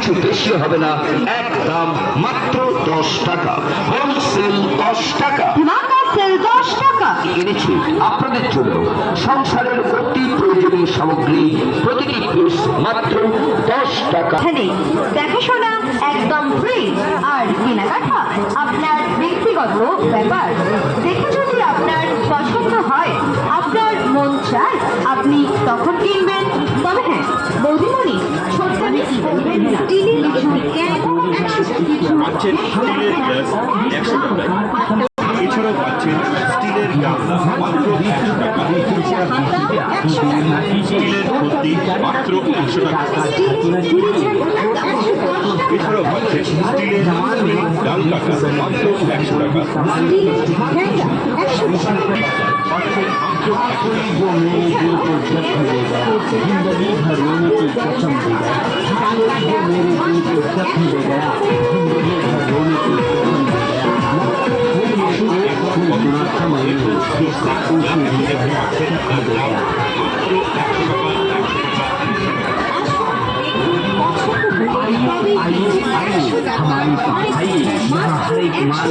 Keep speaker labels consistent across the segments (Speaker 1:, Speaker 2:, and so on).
Speaker 1: কিছু বেশি হবে না, একদম মাত্র 10 টাকা, হোলসেল 10 টাকা।
Speaker 2: সেল 10 টাকা
Speaker 1: এনেছি আপনাদের জন্য সংসারের অতি প্রয়োজনীয় সামগ্রী, প্রতিটি পিস মাত্র 10 টাকা।
Speaker 2: এখানে দেখাশোনা একদম ফ্রি, আর কেনাকাটা আপনার ব্যক্তিগত ব্যাপার। দেখে যদি আপনার পছন্দ হয়, আপনার মন চায়, আপনি তখন কিনবেন। তবে হ্যাঁ বৌদিমণি, ছোট্ট স্টিলের কিছু ক্যান
Speaker 3: পাচ্ছেন স্টিলের গ্লাস 100 টাকায়। এছাড়াও পাচ্ছেন স্টিলের গামলা মাত্র 100 টাকা, স্টিলের খদ্দি মাত্র 100 টাকা। এছাড়াও পাচ্ছেন স্টিলের ডাল কাটা মাত্র 100 টাকা। পাচ্ছেন মাত্র
Speaker 4: जिंदगी भर रोने की कसम देगा, जो मेरे दिल को जख्म दे गया, जिंदगी भर रोने की कसम दे गया। हमारी सफाई यहाँ हर एक माल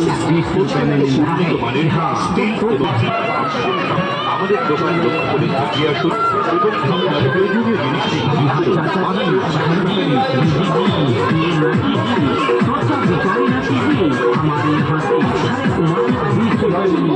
Speaker 3: আমাদের দোকান লক্ষ্য করে এগিয়ে আসুন এবং আপনার প্রয়োজনীয় জিনিসটি
Speaker 4: हमारे यहाँ से हर एक माल 20 रुपए में